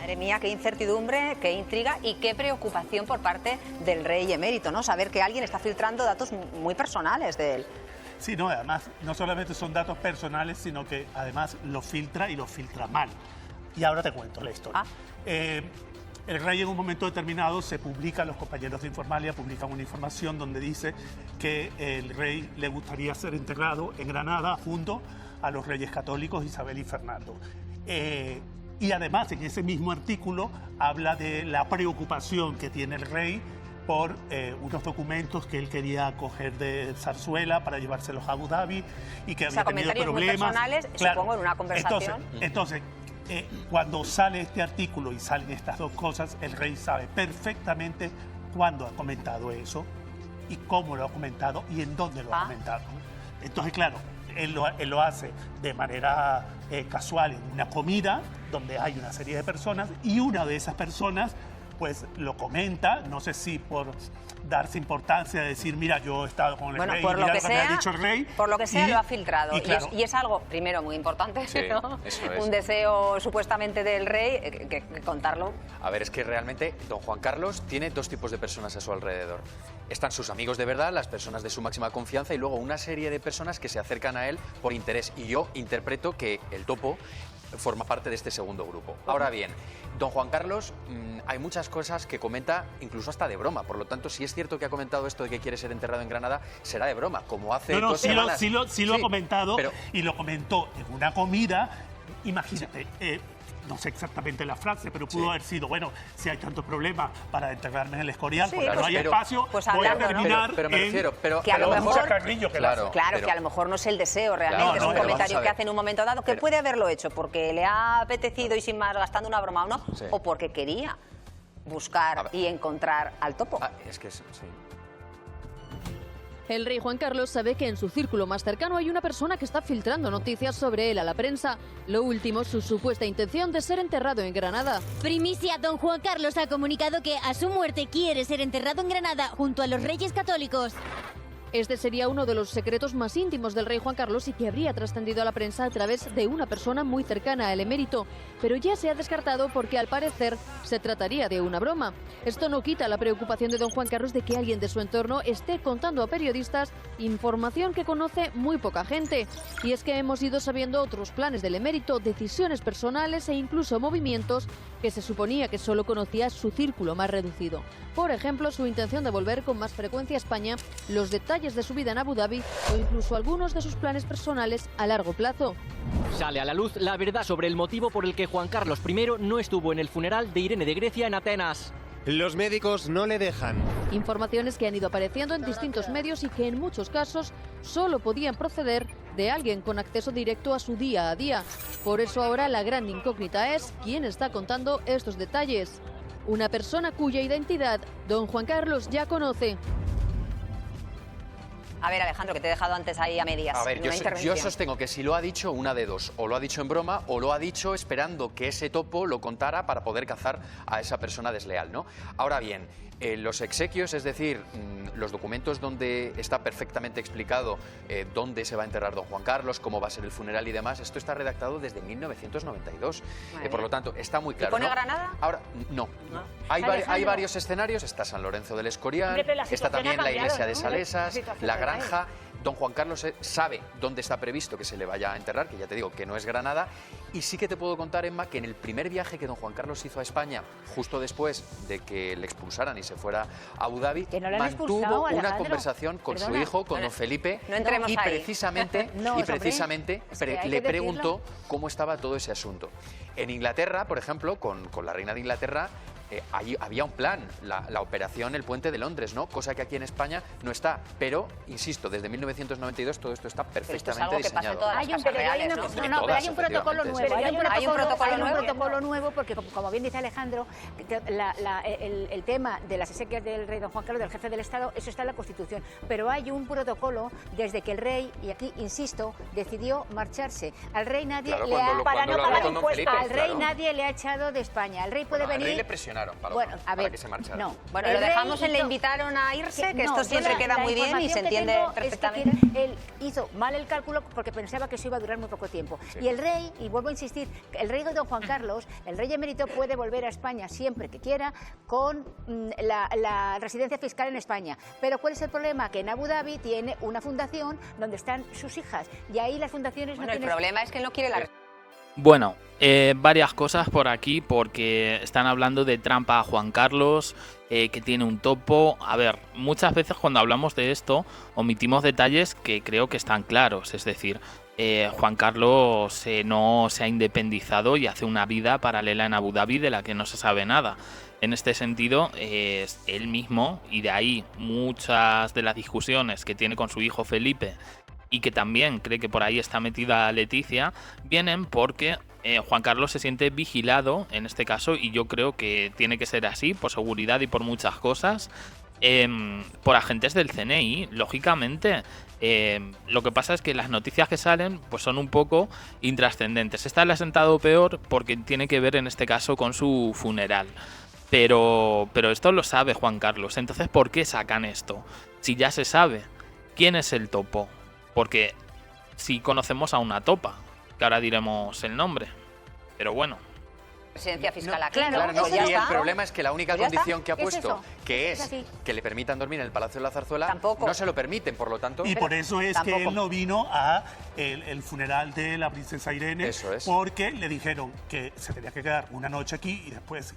Madre mía, qué incertidumbre, qué intriga y qué preocupación por parte del rey emérito, ¿no? Saber que alguien está filtrando datos muy personales de él. Sí, no, además, no solamente son datos personales, sino que además los filtra y los filtra mal. Y ahora te cuento la historia. El rey en un momento determinado se publica, los compañeros de Informalia publican una información donde dice que el rey le gustaría ser enterrado en Granada junto a los reyes católicos Isabel y Fernando. Y además en ese mismo artículo habla de la preocupación que tiene el rey por unos documentos que él quería coger de Zarzuela para llevárselos a Abu Dhabi y que había tenido problemas. Muy personales, claro. Supongo, en una conversación. Entonces cuando sale este artículo y salen estas dos cosas, el rey sabe perfectamente cuándo ha comentado eso y cómo lo ha comentado y en dónde lo ha comentado. Entonces, claro, él lo hace de manera casual en una comida donde hay una serie de personas y una de esas personas pues lo comenta, no sé si por darse importancia de decir, mira, yo he estado con el rey y mira lo que me ha dicho el rey. Por lo que sea, lo ha filtrado. Claro, y es algo, primero, muy importante, sí, ¿no? Eso es. Un deseo supuestamente del rey, que contarlo. A ver, es que realmente don Juan Carlos tiene dos tipos de personas a su alrededor. Están sus amigos de verdad, las personas de su máxima confianza y luego una serie de personas que se acercan a él por interés. Y yo interpreto que el topo forma parte de este segundo grupo. Ahora bien, don Juan Carlos, hay muchas cosas que comenta, incluso hasta de broma. Por lo tanto, si es cierto que ha comentado esto de que quiere ser enterrado en Granada, será de broma, como hace 2 semanas. Sí lo ha comentado, pero... y lo comentó en una comida. Imagínate, no sé exactamente la frase, pero pudo haber sido, bueno, si hay tantos problemas para enterrarme en el Escorial, porque no hay espacio, pues voy a hablando, terminar ¿no? Pero me refiero, que a lo mejor, claro, que a lo mejor no es el deseo realmente, es un comentario que hace en un momento dado, que puede haberlo hecho porque le ha apetecido y sin más gastando una broma o no, o porque quería buscar y encontrar al topo. Es que sí. El rey Juan Carlos sabe que en su círculo más cercano hay una persona que está filtrando noticias sobre él a la prensa. Lo último, su supuesta intención de ser enterrado en Granada. Primicia, don Juan Carlos ha comunicado que a su muerte quiere ser enterrado en Granada junto a los reyes católicos. Este sería uno de los secretos más íntimos del rey Juan Carlos y que habría trascendido a la prensa a través de una persona muy cercana al emérito. Pero ya se ha descartado porque al parecer se trataría de una broma. Esto no quita la preocupación de don Juan Carlos de que alguien de su entorno esté contando a periodistas información que conoce muy poca gente. Y es que hemos ido sabiendo otros planes del emérito, decisiones personales e incluso movimientos que se suponía que solo conocía su círculo más reducido. Por ejemplo, su intención de volver con más frecuencia a España, los detalles de su vida en Abu Dhabi o incluso algunos de sus planes personales a largo plazo. Sale a la luz la verdad sobre el motivo por el que Juan Carlos I no estuvo en el funeral de Irene de Grecia en Atenas. Los médicos no le dejan. Informaciones que han ido apareciendo en distintos medios y que en muchos casos solo podían proceder de alguien con acceso directo a su día a día. Por eso ahora la gran incógnita es quién está contando estos detalles. Una persona cuya identidad don Juan Carlos ya conoce. A ver, Alejandro, que te he dejado antes ahí a medias. A ver, yo sostengo que si lo ha dicho, una de dos. O lo ha dicho en broma o lo ha dicho esperando que ese topo lo contara para poder cazar a esa persona desleal, ¿no? Ahora bien, los exequios, es decir, los documentos donde está perfectamente explicado dónde se va a enterrar don Juan Carlos, cómo va a ser el funeral y demás, esto está redactado desde 1992. Por lo tanto, está muy claro. ¿Y pone Granada? Ahora, no. Hay varios escenarios. Está San Lorenzo del Escorial, está también la iglesia de Salesas, la granja. Don Juan Carlos sabe dónde está previsto que se le vaya a enterrar, que ya te digo que no es Granada. Y sí que te puedo contar, Emma, que en el primer viaje que don Juan Carlos hizo a España, justo después de que le expulsaran y se fuera a Abu Dhabi, mantuvo una conversación con su hijo, con don Felipe, y precisamente, le preguntó cómo estaba todo ese asunto. En Inglaterra, por ejemplo, con la reina de Inglaterra, ahí había un plan, la operación El Puente de Londres, ¿no? Cosa que aquí en España no está. Pero, insisto, desde 1992 todo esto está perfectamente diseñado. Hay un protocolo nuevo. Hay un protocolo nuevo porque, como bien dice Alejandro, el tema de las exequias del rey don Juan Carlos, del jefe del Estado, eso está en la Constitución. Pero hay un protocolo desde que el rey, y aquí insisto, decidió marcharse. Al rey nadie nadie le ha echado de España. El rey puede venir presionaron, Paloma, bueno, a ver, para que se marchara. No. Bueno, lo dejamos en le invitaron a irse, que esto siempre queda muy bien y se entiende perfectamente. Es que él hizo mal el cálculo porque pensaba que eso iba a durar muy poco tiempo. Sí. Y el rey, y vuelvo a insistir, el rey don Juan Carlos, el rey emérito, puede volver a España siempre que quiera con la residencia fiscal en España. Pero ¿cuál es el problema? Que en Abu Dhabi tiene una fundación donde están sus hijas y ahí las fundaciones bueno, no tienen... el problema es que él no quiere la... Bueno, varias cosas por aquí porque están hablando de trampa a Juan Carlos, que tiene un topo. A ver, muchas veces cuando hablamos de esto omitimos detalles que creo que están claros. Es decir, Juan Carlos no se ha independizado y hace una vida paralela en Abu Dhabi de la que no se sabe nada. En este sentido, es él mismo, y de ahí muchas de las discusiones que tiene con su hijo Felipe, y que también cree que por ahí está metida Leticia, vienen porque Juan Carlos se siente vigilado en este caso, y yo creo que tiene que ser así, por seguridad y por muchas cosas, por agentes del CNI, lógicamente. Lo que pasa es que las noticias que salen pues son un poco intrascendentes. Esta le ha sentado peor porque tiene que ver en este caso con su funeral. Pero esto lo sabe Juan Carlos, entonces ¿por qué sacan esto? Si ya se sabe quién es el topo. Porque si conocemos a una topa, que ahora diremos el nombre, pero bueno. Presidencia fiscal aquí. Claro, no, pues y el problema es que la única condición que ha puesto, que es que le permitan dormir en el Palacio de la Zarzuela, tampoco. no se lo permiten, por lo tanto... Y por eso es que él no vino a el funeral de la princesa Irene, porque le dijeron que se tenía que quedar una noche aquí y después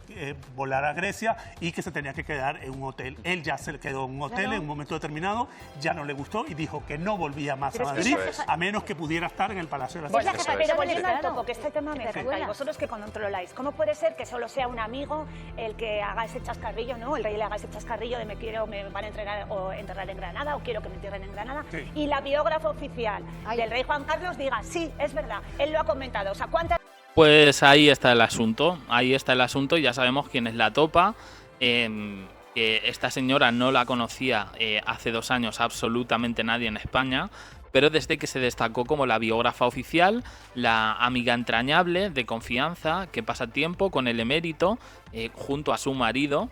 volar a Grecia y que se tenía que quedar en un hotel. Él ya se quedó en un hotel en un momento determinado, ya no le gustó y dijo que no volvía más a Madrid, a menos que pudiera estar en el Palacio de la Zarzuela. Pero volviendo al topo, que este tema me encanta, y vosotros que controláis, ¿cómo puede ser que solo sea un amigo el que haga ese chascarrillo, ¿no? El rey le haga ese chascarrillo de me van a entregar o enterrar en Granada o quiero que me entierren en Granada, y la biógrafa oficial del rey Juan Carlos diga, sí, es verdad, él lo ha comentado, o sea, ¿cuántas...? Pues ahí está el asunto, ya sabemos quién es la topa. Esta señora no la conocía hace 2 años absolutamente nadie en España, pero desde que se destacó como la biógrafa oficial, la amiga entrañable, de confianza, que pasa tiempo con el emérito junto a su marido,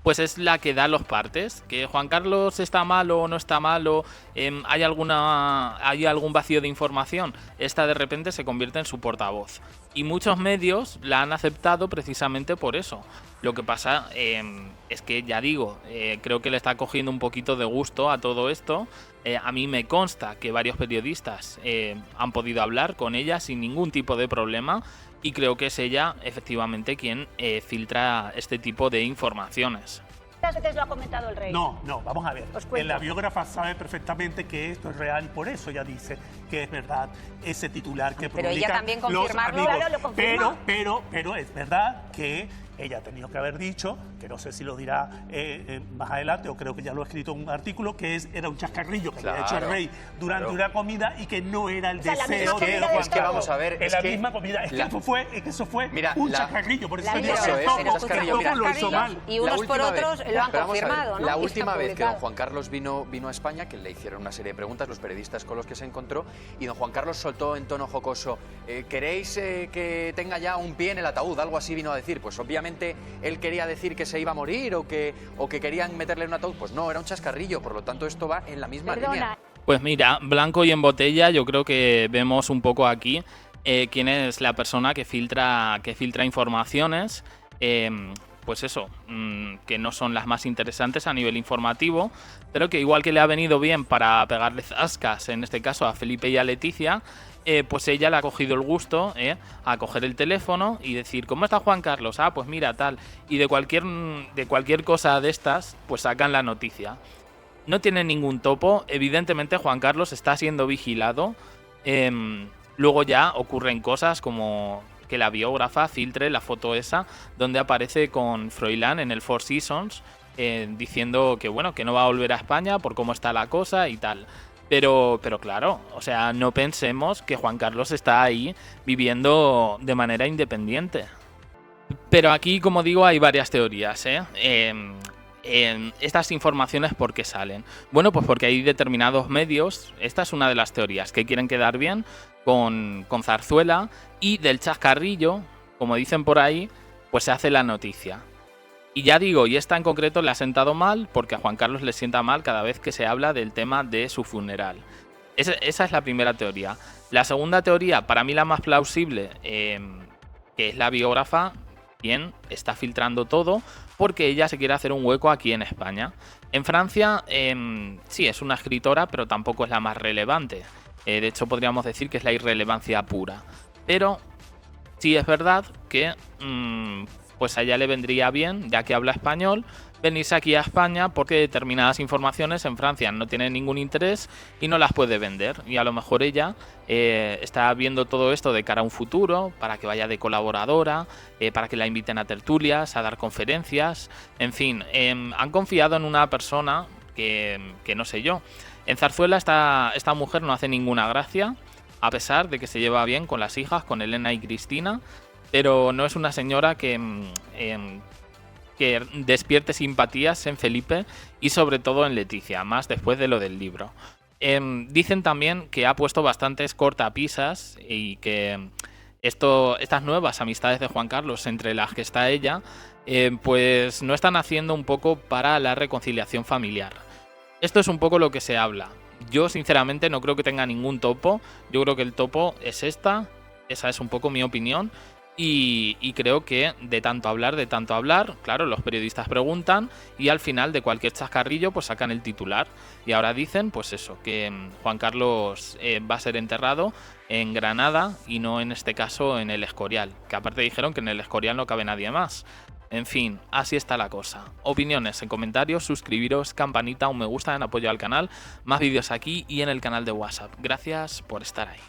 pues es la que da los partes. Que Juan Carlos está malo o no está malo, hay algún vacío de información, esta de repente se convierte en su portavoz. Y muchos medios la han aceptado precisamente por eso. Lo que pasa es que, ya digo, creo que le está cogiendo un poquito de gusto a todo esto. A mí me consta que varios periodistas han podido hablar con ella sin ningún tipo de problema. Y creo que es ella, efectivamente, quien filtra este tipo de informaciones. ¿Cuántas veces lo ha comentado el rey? No, vamos a ver. La biógrafa sabe perfectamente que esto es real y por eso ella dice que es verdad ese titular que publican. Pero ella también confirmarlo. Claro, lo confirma. Pero es verdad que ella ha tenido que haber dicho, que no sé si lo dirá más adelante, o creo que ya lo ha escrito en un artículo, que era un chascarrillo que había hecho el rey durante una comida y que no era el deseo de Juan Carlos. Vamos a ver, en la misma comida. Es que eso fue un chascarrillo, por eso lo hizo mal. Y unos por otros lo han confirmado, ¿no? La última vez que don Juan Carlos vino a España, que le hicieron una serie de preguntas, los periodistas con los que se encontró, y don Juan Carlos soltó en tono jocoso, ¿queréis que tenga ya un pie en el ataúd? Algo así vino a decir. Pues obviamente él quería decir que se iba a morir o que querían meterle en un ataúd. Pues no, era un chascarrillo, por lo tanto esto va en la misma línea. Pues mira, blanco y en botella, yo creo que vemos un poco aquí quién es la persona que filtra informaciones, pues eso, que no son las más interesantes a nivel informativo, pero que igual que le ha venido bien para pegarle zascas, en este caso a Felipe y a Leticia, pues ella le ha cogido el gusto a coger el teléfono y decir, ¿cómo está Juan Carlos? Ah, pues mira, tal. Y de cualquier cosa de estas, pues sacan la noticia. No tiene ningún topo. Evidentemente Juan Carlos está siendo vigilado. Luego ya ocurren cosas como que la biógrafa filtre la foto esa donde aparece con Froilán en el Four Seasons, diciendo que bueno, que no va a volver a España por cómo está la cosa y tal. Pero claro, o sea, no pensemos que Juan Carlos está ahí viviendo de manera independiente. Pero aquí, como digo, hay varias teorías, estas informaciones, ¿por qué salen? Bueno, pues porque hay determinados medios, esta es una de las teorías, que quieren quedar bien con Zarzuela, y del chascarrillo, como dicen por ahí, pues se hace la noticia. Y ya digo, y esta en concreto le ha sentado mal porque a Juan Carlos le sienta mal cada vez que se habla del tema de su funeral. Esa es la primera teoría. La segunda teoría, para mí la más plausible, que es la biógrafa, quien está filtrando todo porque ella se quiere hacer un hueco aquí en España. En Francia, sí, es una escritora, pero tampoco es la más relevante. De hecho, podríamos decir que es la irrelevancia pura. Pero sí es verdad que pues a ella le vendría bien, ya que habla español, venirse aquí a España porque determinadas informaciones en Francia no tienen ningún interés y no las puede vender. Y a lo mejor ella está viendo todo esto de cara a un futuro, para que vaya de colaboradora, para que la inviten a tertulias, a dar conferencias. En fin, han confiado en una persona que no sé yo. En Zarzuela esta mujer no hace ninguna gracia, a pesar de que se lleva bien con las hijas, con Elena y Cristina, pero no es una señora que despierte simpatías en Felipe y sobre todo en Leticia, más después de lo del libro. Dicen también que ha puesto bastantes cortapisas y que estas nuevas amistades de Juan Carlos, entre las que está ella, pues no están haciendo un poco para la reconciliación familiar. Esto es un poco lo que se habla. Yo sinceramente no creo que tenga ningún topo. Yo creo que el topo es esa es un poco mi opinión. Y creo que de tanto hablar, claro, los periodistas preguntan y al final de cualquier chascarrillo pues sacan el titular. Y ahora dicen pues eso, que Juan Carlos va a ser enterrado en Granada y no en este caso en el Escorial. Que aparte dijeron que en el Escorial no cabe nadie más. En fin, así está la cosa. Opiniones en comentarios, suscribiros, campanita, un me gusta en apoyo al canal, más vídeos aquí y en el canal de WhatsApp. Gracias por estar ahí.